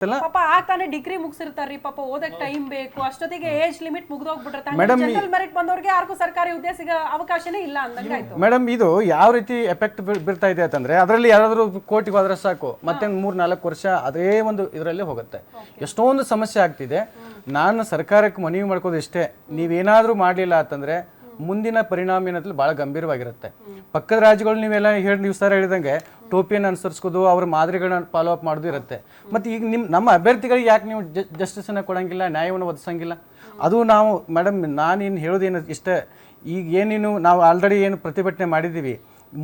ಪಾಪ ಆಗ್ತಾನೆ ಡಿಗ್ರಿ ಮುಗಿಸಿರ್ತಾರ್ರಿ, ಪಾಪ ಓದಕ್ ಟೈಮ್ ಬೇಕು, ಅಷ್ಟೊತ್ತಿಗೆ ಏಜ್ ಲಿಮಿಟ್ ಮುಗ್ದೋಗ್ಬಿಟ್ಟಿರುತ್ತೆ. ಜನರಲ್ ಮೆರಿಟ್ ಬಂದವ್ರಿಗೆ ಯಾರಿಗೂ ಸರ್ಕಾರಿ ಹುದ್ದೆ ಸಿಗೋ ಅವಕಾಶನೇ ಇಲ್ಲ ಅಂದಂಗಾಯ್ತು. ಮೇಡಮ್, ಇದು ಯಾವ ರೀತಿ ಎಫೆಕ್ಟ್ ಬೀರ್ತಾ ಇದೆ ಅಂತಂದ್ರೆ, ಅದರಲ್ಲಿ ಯಾರಾದ್ರೂ ಕೋರ್ಟಿಗೆ ಹೋದ್ರೆ ಸಾಕು, ಮತ್ತೆ 3-4 ವರ್ಷ ಅದೇ ಒಂದು ಇದರಲ್ಲಿ ಹೋಗುತ್ತೆ. ಎಷ್ಟೊಂದು ಸಮಸ್ಯೆ ಆಗ್ತಿದೆ. ನಾನು ಸರ್ಕಾರಕ್ಕೆ ಮನವಿ ಮಾಡ್ಕೋದು ಇಷ್ಟೇ, ನೀವೇನಾದ್ರೂ ಮಾಡಲಿಲ್ಲ ಅಂತಂದ್ರೆ ಮುಂದಿನ ಪರಿಣಾಮ ಏನಾದ್ರೂ ಬಹಳ ಗಂಭೀರವಾಗಿರುತ್ತೆ. ಪಕ್ಕದ ರಾಜ್ಯಗಳು ನೀವು ಸರ್ ಹೇಳಿದಂಗೆ ಟೋಪಿಯನ್ನು ಅನುಸರಿಸ್ಕೋದು, ಅವ್ರ ಮಾದರಿಗಳನ್ನ ಫಾಲೋ ಅಪ್ ಮಾಡೋದು ಇರುತ್ತೆ. ಮತ್ತು ಈಗ ನಮ್ಮ ಅಭ್ಯರ್ಥಿಗಳಿಗೆ ಯಾಕೆ ನೀವು ಜಸ್ಟಿಸನ್ನು ಕೊಡೋಂಗಿಲ್ಲ, ನ್ಯಾಯವನ್ನು ಒದಗಿಸಂಗಿಲ್ಲ? ಅದು ನಾವು ಮೇಡಮ್, ನಾನೇನು ಹೇಳೋದೇನು ಇಷ್ಟ, ಈಗ ಏನೇನು ನಾವು ಆಲ್ರೆಡಿ ಏನು ಪ್ರತಿಭಟನೆ ಮಾಡಿದ್ದೀವಿ,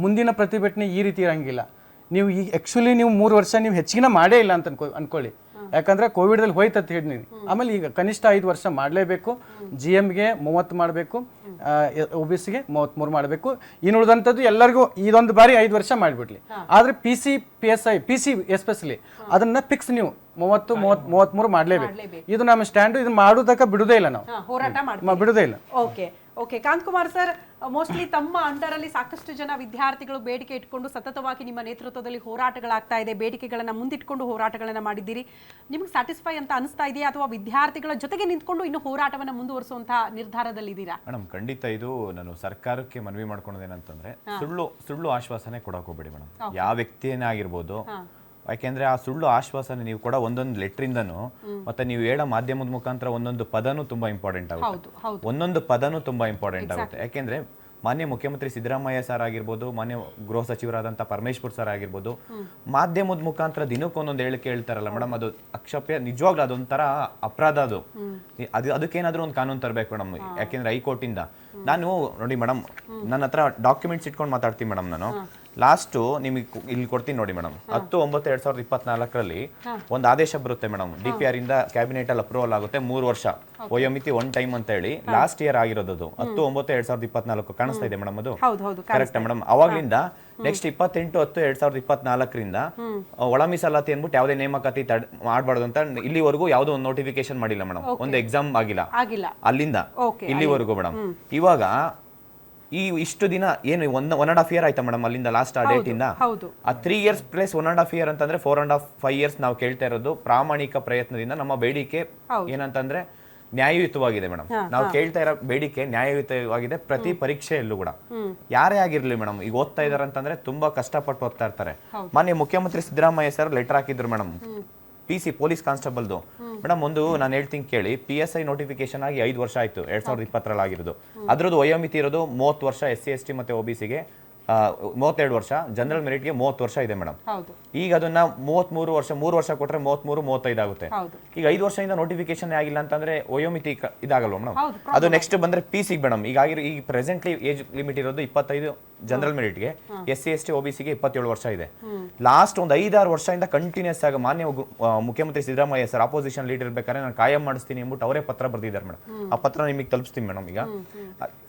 ಮುಂದಿನ ಪ್ರತಿಭಟನೆ ಈ ರೀತಿ ಇರೋಂಗಿಲ್ಲ. ನೀವು ಈಗ ಆ್ಯಕ್ಚುಲಿ ನೀವು 3 ವರ್ಷ ನೀವು ಹೆಚ್ಚಿನ ಮಾಡೇ ಇಲ್ಲ ಅಂತ ಅನ್ಕೊಳ್ಳಿ. ಯಾಕಂದರೆ ಕೋವಿಡ್ದಲ್ಲಿ ಹೋಯ್ತು ಅಂತ ಹೇಳಿದ್ನಿ. ಆಮೇಲೆ ಈಗ ಕನಿಷ್ಠ 5 ವರ್ಷ ಮಾಡಲೇಬೇಕು. GMಗೆ 30 ಮಾಡಬೇಕು, OBCಗೆ 33 ಮಾಡಬೇಕು. ಇನ್ನು ಉಳಿದಂಥದ್ದು ಎಲ್ಲರಿಗೂ ಇದೊಂದು ಬಾರಿ 5 ವರ್ಷ ಮಾಡಿಬಿಡ್ಲಿ. ಆದರೆ PC ಎಸ್ಪೆಷಲಿ ಅದನ್ನ ಫಿಕ್ಸ್ ನೀವು 30-33 ಮಾಡಲೇಬೇಕು. ಇದು ನಮ್ಮ ಸ್ಟ್ಯಾಂಡು. ಇದು ಮಾಡೋದಕ್ಕೆ ಬಿಡುವುದೇ ಇಲ್ಲ, ನಾವು ಹೋರಾಟ ಬಿಡುವುದೇ ಇಲ್ಲ. ಓಕೆ ಕಾಂತಕುಮಾರ್ ಸರ್, ಮೋಸ್ಟ್ಲಿ ತಮ್ಮ ಅಂಡರಲ್ಲಿ ಸಾಕಷ್ಟು ಜನ ವಿದ್ಯಾರ್ಥಿಗಳು ಬೇಡಿಕೆ ಇಟ್ಕೊಂಡು ಸತತವಾಗಿ ನಿಮ್ಮ ನೇತೃತ್ವದಲ್ಲಿ ಹೋರಾಟಗಳಾಗ್ತಾ ಇದೆ, ಬೇಡಿಕೆಗಳನ್ನ ಮುಂದಿಟ್ಕೊಂಡು ಹೋರಾಟಗಳನ್ನ ಮಾಡಿದ್ದೀರಿ. ನಿಮ್ಗೆ ಸ್ಯಾಟಿಸ್ಫೈ ಅಂತ ಅನಿಸ್ತಾ ಇದೆಯಾ, ಅಥವಾ ವಿದ್ಯಾರ್ಥಿಗಳ ಜೊತೆಗೆ ನಿಂತ್ಕೊಂಡು ಇನ್ನು ಹೋರಾಟವನ್ನ ಮುಂದುವರಿಸುವಂತಹ ನಿರ್ಧಾರದಲ್ಲಿದ್ದೀರಾ? ಮೇಡಮ್, ಖಂಡಿತ ಇದು ನಾನು ಸರ್ಕಾರಕ್ಕೆ ಮನವಿ ಮಾಡ್ಕೊಳೋದೇನಂತಂದ್ರೆ, ಸುಳ್ಳು ಆಶ್ವಾಸನೆ ಕೊಡಕ್ ಹೋಗ್ಬೇಡಿ ಮೇಡಮ್. ಯಾವ ವ್ಯಕ್ತಿಯೇ ಆಗಿರ್ಬೋದು. ಯಾಕೆಂದ್ರೆ ಆ ಸುಳ್ಳು ಆಶ್ವಾಸನೆ ನೀವು ಕೂಡ ಒಂದೊಂದು ಲೆಟ್ರಿಂದನು ಮತ್ತೆ ನೀವು ಹೇಳೋ ಮಾಧ್ಯಮದ ಮುಖಾಂತರ ಒಂದೊಂದು ಪದನೂ ತುಂಬಾ ಇಂಪಾರ್ಟೆಂಟ್ ಆಗುತ್ತೆ. ಒಂದೊಂದು ಪದನೂ ತುಂಬಾ ಇಂಪಾರ್ಟೆಂಟ್ ಆಗುತ್ತೆ. ಯಾಕೆಂದ್ರೆ ಮಾನ್ಯ ಮುಖ್ಯಮಂತ್ರಿ ಸಿದ್ದರಾಮಯ್ಯ ಸರ್ ಆಗಿರ್ಬೋದು, ಮಾನ್ಯ ಗೃಹ ಸಚಿವರಾದಂಥ ಪರಮೇಶ್ವರ್ ಸರ್ ಆಗಿರ್ಬೋದು, ಮಾಧ್ಯಮದ ಮುಖಾಂತರ ದಿನಕ್ಕೊಂದೊಂದು ಹೇಳಿಕೆ ಹೇಳ್ತಾರಲ್ಲ ಮೇಡಮ್, ಅದು ಅಕ್ಷಪ್ಯ. ನಿಜವಾಗ್ಲೂ ಅದೊಂಥರ ಅಪರಾಧ. ಅದಕ್ಕೇನಾದ್ರೂ ಒಂದು ಕಾನೂನು ತರಬೇಕು ಮೇಡಮ್. ಯಾಕೆಂದ್ರೆ ಹೈಕೋರ್ಟಿಂದ ನಾನು ನೋಡಿ ಮೇಡಮ್, ನನ್ನ ಹತ್ರ ಡಾಕ್ಯುಮೆಂಟ್ಸ್ ಇಟ್ಕೊಂಡು ಮಾತಾಡ್ತೀನಿ ಮೇಡಮ್. ನಾನು ಲಾಸ್ಟು ನಿಮಗೆ ಇಲ್ಲಿ ಕೊಡ್ತೀನಿ ನೋಡಿ ಮೇಡಮ್. 10/9/2024 ಒಂದು ಆದೇಶ ಬರುತ್ತೆ ಮೇಡಮ್. DPR ಇಂದ ಕ್ಯಾಬಿನೆಟ್ ಅಲ್ಲಿ ಅಪ್ರೂವಲ್ ಆಗುತ್ತೆ. 3 ವರ್ಷ ವಯೋಮಿತಿ 1 ಟೈಮ್ ಅಂತ ಹೇಳಿ ಲಾಸ್ಟ್ ಇಯರ್ ಆಗಿರೋದು 10/9/2024 ಕಾಣಿಸ್ತಾ ಇದೆ ಮೇಡಮ್. ಅದು ಕರೆಕ್ಟ್ ಮೇಡಮ್. ಅವಾಗ್ಲಿಂದ ನೆಕ್ಸ್ಟ್ 28/10/2024 ಒಳ ಮೀಸಲಾತಿ ಅಂದ್ಬಿಟ್ಟು ಯಾವುದೇ ನೇಮಕಾತಿ ಮಾಡಬಾರ್ದು ಅಂತ ಇಲ್ಲಿವರೆಗೂ ಯಾವುದೋ ಒಂದು ನೋಟಿಫಿಕೇಶನ್ ಮಾಡಿಲ್ಲ ಮೇಡಮ್. ಒಂದು ಎಕ್ಸಾಮ್ ಆಗಿಲ್ಲ ಅಲ್ಲಿಂದ ಇಲ್ಲಿವರೆಗೂ ಮೇಡಮ್. ಇವಾಗ ಇಷ್ಟು ದಿನ ಏನು 1.5 year ಆಯ್ತಾ ಮೇಡಮ್ ಅಲ್ಲಿಂದ ಲಾಸ್ಟ್ ಆ ಡೇಟ್ ಇಂದ. ಆ 3 years ಪ್ಲಸ್ 1.5 year ಅಂತಂದ್ರೆ 4.5 years ನಾವು ಕೇಳ್ತಾ ಇರೋದು ಪ್ರಾಮಾಣಿಕ ಪ್ರಯತ್ನದಿಂದ. ನಮ್ಮ ಬೇಡಿಕೆ ಏನಂತಂದ್ರೆ ನ್ಯಾಯಯುತವಾಗಿದೆ ಮೇಡಮ್. ನಾವು ಕೇಳ್ತಾ ಇರೋ ಬೇಡಿಕೆ ನ್ಯಾಯಯುತವಾಗಿದೆ. ಪ್ರತಿ ಪರೀಕ್ಷೆಯಲ್ಲೂ ಕೂಡ ಯಾರೇ ಆಗಿರ್ಲಿ ಮೇಡಮ್, ಈಗ ಓದ್ತಾ ಇದಾರೆ ಅಂತಂದ್ರೆ ತುಂಬಾ ಕಷ್ಟಪಟ್ಟು ಓದ್ತಾ ಇರ್ತಾರೆ. ಮಾನ್ಯ ಮುಖ್ಯಮಂತ್ರಿ ಸಿದ್ದರಾಮಯ್ಯ ಸರ್ ಲೆಟರ್ ಹಾಕಿದ್ರು ಮೇಡಮ್, PC ಪೊಲೀಸ್ ಕಾನ್ಸ್ಟೇಬಲ್ದು ಮೇಡಮ್. ಒಂದು ನಾನು ಹೇಳ್ತೀನಿ ಕೇಳಿ, PSI ನೋಟಿಫಿಕೇಶನ್ ಆಗಿ 5 ವರ್ಷ ಆಯ್ತು, 2020 ಆಗಿರೋದು. ಅದ್ರದ್ದು ವಯೋಮಿತಿ ಇರೋದು 30 ವರ್ಷ SC ST ಮತ್ತೆ OBCಗೆ, 32 ವರ್ಷ, ಜನರಲ್ ಮೆರಿಟ್ಗೆ 30 ವರ್ಷ ಇದೆ ಮೇಡಮ್. ಈಗ ಅದನ್ನ 33 ವರ್ಷ, 3 ವರ್ಷ ಕೊಟ್ರೆ 33, 35 ಆಗುತ್ತೆ. ಈಗ 5 ವರ್ಷದಿಂದ ನೋಟಿಫಿಕೇಶನ್ ಆಗಿಲ್ಲ ಅಂತಂದ್ರೆ ವಯೋಮಿತಿ ಇದಾಗಲ್ವ ಮೇಡಮ್? ಅದು ನೆಕ್ಸ್ಟ್ ಬಂದ್ರೆ PC ಮೇಡಮ್. ಈಗ ಪ್ರೆಸೆಂಟ್ಲಿ ಏಜ್ ಲಿಮಿಟ್ ಇರೋದು 25 ಜನರಲ್ ಮೆರಿಟ್ಗೆ, SC ST OBCಗೆ 27 ವರ್ಷ ಇದೆ. ಲಾಸ್ಟ್ ಒಂದು 5-6 ವರ್ಷದಿಂದ ಕಂಟಿನ್ಯೂಸ್ ಆಗಿ ಮಾನ್ಯ ಮುಖ್ಯಮಂತ್ರಿ ಸಿದ್ದರಾಮಯ್ಯ ಸರ್ ಅಪೋಸಿಷನ್ ಲೀಡರ್ ಇರ್ಬೇಕಾದ್ರೆ ನಾನು ಕಾಯಂ ಮಾಡಿಸ್ತೀನಿ ಅಂದ್ಬಿಟ್ಟು ಅವರೇ ಪತ್ರ ಬರೆದಿದ್ದಾರೆ ಮೇಡಮ್. ಆ ಪತ್ರ ನಿಮಗೆ ತಲುಪಿಸ್ತೀನಿ ಮೇಡಮ್. ಈಗ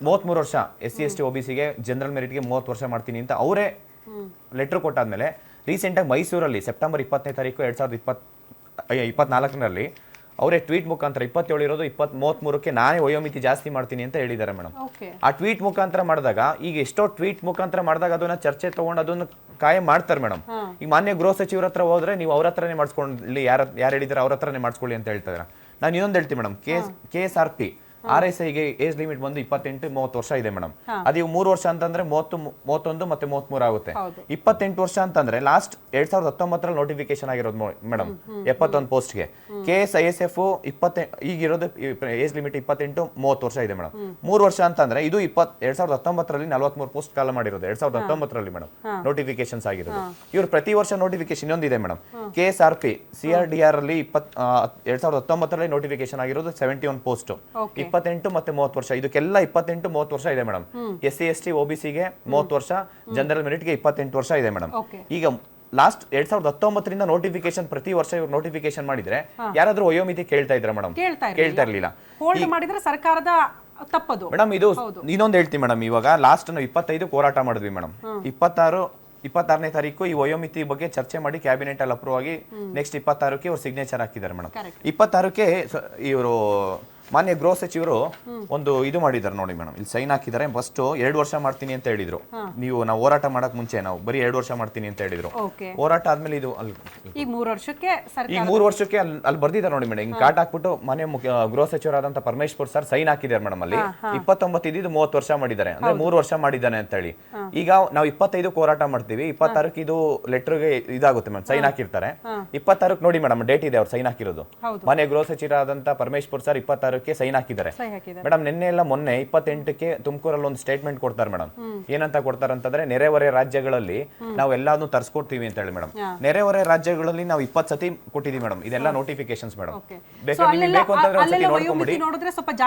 33 ವರ್ಷ SC ST OBCಗೆ, ಜನರಲ್ ಮೆರಿಟ್ಗೆ 30 ವರ್ಷ ಮಾಡ್ತೀನಿ ಅಂತ ಅವರೇ ಲೆಟರ್ ಕೊಟ್ಟಾದ್ಮೇಲೆ ರೀಸೆಂಟ್ ಆಗಿ ಮೈಸೂರಲ್ಲಿ ಸೆಪ್ಟೆಂಬರ್ 20ನೇ ತಾರೀಕು 2024 ಅವರೇ ಟ್ವೀಟ್ ಮುಖಾಂತರ 27 ಇರೋದು 33ಕ್ಕೆ ನಾನೇ ವಯೋಮಿತಿ ಜಾಸ್ತಿ ಮಾಡ್ತೀನಿ ಅಂತ ಹೇಳಿದ್ದಾರೆ ಮೇಡಮ್. ಆ ಟ್ವೀಟ್ ಮುಖಾಂತರ ಮಾಡಿದಾಗ, ಈಗ ಎಷ್ಟೋ ಟ್ವೀಟ್ ಮುಖಾಂತರ ಮಾಡಿದಾಗ ಅದನ್ನ ಚರ್ಚೆ ತಗೊಂಡು ಅದನ್ನು ಕಾಯಂ ಮಾಡ್ತಾರೆ ಮೇಡಮ್. ಈಗ ಮಾನ್ಯ ಗೃಹ ಸಚಿವರ ಹತ್ರ ಹೋದ್ರೆ ನೀವು ಅವ್ರ ಹತ್ರನೇ ಮಾಡಿಸ್ಕೊಳ್ಳಿ, ಯಾರು ಹೇಳಿದ್ರೆ ಅವ್ರ ಹತ್ರನೇ ಮಾಡಿಸ್ಕೊಳ್ಳಿ ಅಂತ ಹೇಳ್ತಾರೆ. ನಾನು ಇನ್ನೊಂದು ಹೇಳ್ತೀನಿ ಮೇಡಮ್, KSRP RSIಗೆ ಏಜ್ ಲಿಮಿಟ್ ಬಂದು 28-30 ವರ್ಷ ಇದೆ ಮೇಡಮ್. ಅದು 3 ವರ್ಷ ಅಂತಂದ್ರೆ 30, 31 ಮತ್ತೆ 33 ಆಗುತ್ತೆ. 28 ವರ್ಷ ಅಂತಂದ್ರೆ ಲಾಸ್ಟ್ 2019 ನೋಟಿಫಿಕೇಶನ್ ಆಗಿರೋದು ಮೇಡಮ್. 71 ಪೋಸ್ಟ್ಗೆ KSISF ಈಗಿರೋದು ಏಜ್ ಲಿಮಿಟ್ 28-30 ವರ್ಷ ಇದೆ ಮೇಡಮ್. 3 ವರ್ಷ ಅಂತಂದ್ರೆ ಇದು 2019 43 ಪೋಸ್ಟ್ ಕಾಲ ಮಾಡಿರೋದು 2019 ಮೇಡಮ್ ನೋಟಿಫಿಕೇಶನ್ಸ್ ಆಗಿರೋದು. ಇವ್ರು ಪ್ರತಿ ವರ್ಷ ನೋಟಿಫಿಕೇಶನ್ ಇನ್ನೊಂದಿದೆ ಮೇಡಮ್. KSRP CRDR ಅಲ್ಲಿ 2019 ನೋಟಿಫಿಕೇಶನ್ ಆಗಿರೋದು 71 ಪೋಸ್ಟ್, 28 ಮತ್ತೆ 30 ವರ್ಷ. ಇದಕ್ಕೆಲ್ಲ 28-30 ವರ್ಷ ಇದೆ ಮೇಡಮ್. SC ST OBCಗೆ 30 ವರ್ಷ, ಜನರಲ್ ಮೆರಿಟ್ಗೆ 28 ವರ್ಷ ಇದೆ ಮೇಡಮ್. ಈಗ ಲಾಸ್ಟ್ 2019 ನೋಟಿಫಿಕೇಶನ್ ಪ್ರತಿ ವರ್ಷ ಇವ್ರು ನೋಟಿಫಿಕೇಶನ್ ಮಾಡಿದ್ರೆ ಯಾರಾದ್ರೂ ವಯೋಮಿತಿ ಕೇಳ್ತಾ ಇದ್ರ ಮೇಡಮ್? ಕೇಳ್ತಾ ಇರ್ಲಿಲ್ಲ. ಸರ್ಕಾರದ ತಪ್ಪದು ಮೇಡಮ್. ಇದು ಇನ್ನೊಂದು ಹೇಳ್ತೀನಿ ಮೇಡಮ್. ಇವಾಗ ಲಾಸ್ಟ್ ನಾವು 25 ಹೋರಾಟ ಮಾಡಿದ್ವಿ ಮೇಡಮ್. 26ನೇ ತಾರೀಕು ಈ ವಯೋಮಿತಿ ಬಗ್ಗೆ ಚರ್ಚೆ ಮಾಡಿ ಕ್ಯಾಬಿನೆಟ್ ಅಲ್ಲಿ ಅಪ್ರೂವ್ ಆಗಿ ನೆಕ್ಸ್ಟ್ 26ಕ್ಕೆ ಇವ್ರು ಸಿಗ್ನೇಚರ್ ಹಾಕಿದ್ದಾರೆ ಮೇಡಮ್. 26ಕ್ಕೆ ಇವರು ಮಾನ್ಯ ಗೃಹ ಸಚಿವರು ಒಂದು ಇದು ಮಾಡಿದ್ದಾರೆ ನೋಡಿ ಮೇಡಮ್, ಇಲ್ಲಿ ಸೈನ್ ಹಾಕಿದ್ದಾರೆ. ಫಸ್ಟ್ 2 ವರ್ಷ ಮಾಡ್ತೀನಿ ಅಂತ ಹೇಳಿದ್ರು. ನಾವು ಹೋರಾಟ ಮಾಡಕ್ ಮುಂಚೆ ನಾವು ಬರೀ 2 ವರ್ಷ ಮಾಡ್ತೀನಿ ಅಂತ ಹೇಳಿದ್ರು. ಓಕೆ, ಹೋರಾಟ ಆದ್ಮೇಲೆ ಇದು ಅಲ್ಲಿ ಈ 3 ವರ್ಷಕ್ಕೆ ಈಗ 3 ವರ್ಷಕ್ಕೆ ಅಲ್ಲಿ ಬರ್ದಿದ್ದಾರೆ ನೋಡಿ ಮೇಡಮ್, ಹಿಂಗ್ ಕಾಟ್ ಹಾಕ್ಬಿಟ್ಟು ಮಾನ್ಯ ಗೃಹ ಸಚಿವರಾದಂತ ಪರಮೇಶ್ವರ್ ಸರ್ ಸೈನ್ ಹಾಕಿದ್ದಾರೆ ಮೇಡಮ್. ಅಲ್ಲಿ 29 ಇದ್ದು 30 ವರ್ಷ ಮಾಡಿದ್ದಾರೆ, ಅಂದ್ರೆ 3 ವರ್ಷ ಮಾಡಿದ್ದಾನೆ ಅಂತ ಹೇಳಿ. ಈಗ ನಾವು 25ಕ್ಕೆ ಹೋರಾಟ ಮಾಡ್ತೀವಿ, 26ಕ್ಕೆ ಇದು ಲೆಟರ್ಗೆ ಇದಾಗುತ್ತೆ ಮೇಡಮ್, ಸೈನ್ ಹಾಕಿರ್ತಾರೆ. 26ಕ್ಕೆ ನೋಡಿ ಮೇಡಮ್ ಡೇಟ್ ಇದೆ, ಅವ್ರು ಸೈನ್ ಹಾಕಿರೋದು. ಮಾನ್ಯ ಗೃಹ ಸಚಿವರಾದಂತ ಪರಮೇಶ್ವರ್ ಸರ್ 26ಕ್ಕೆ ಸೈನ್ ಹಾಕಿದ್ದಾರೆ ಮೇಡಮ್. ನಿನ್ನೆ ಎಲ್ಲ ಮೊನ್ನೆ 28ಕ್ಕೆ ತುಮಕೂರಲ್ಲಿ ಒಂದು ಸ್ಟೇಟ್ಮೆಂಟ್ ಕೊಡ್ತಾರೆ ಮೇಡಮ್. ಏನಂತ ಕೊಡ್ತಾರೆ ಅಂತಂದ್ರೆ, ನೆರೆಹೊರೆ ರಾಜ್ಯಗಳಲ್ಲಿ ನಾವು ಎಲ್ಲಾನು ತರಿಸ್ಕೊಡ್ತೀವಿ ಅಂತ ಹೇಳಿ ಮೇಡಮ್. ನೆರೆಹೊರೆ ರಾಜ್ಯಗಳಲ್ಲಿ ನಾವು 20 ಸತಿ ಕೊಟ್ಟಿದೀವಿ ಮೇಡಮ್. ಇದೆಲ್ಲ ನೋಟಿಫಿಕೇಶನ್ಸ್ ಮೇಡಮ್. ಬೇಕಾದ್ರೆ ನಿಮ್ಗೆ ಬೇಕು ಅಂತಂದ್ರೆ ಒಂದ್ಸತಿ ನೋಡ್ಕೊಂಬಿಡಿ. ನೋಡಿದ್ರೆ ಸ್ವಲ್ಪ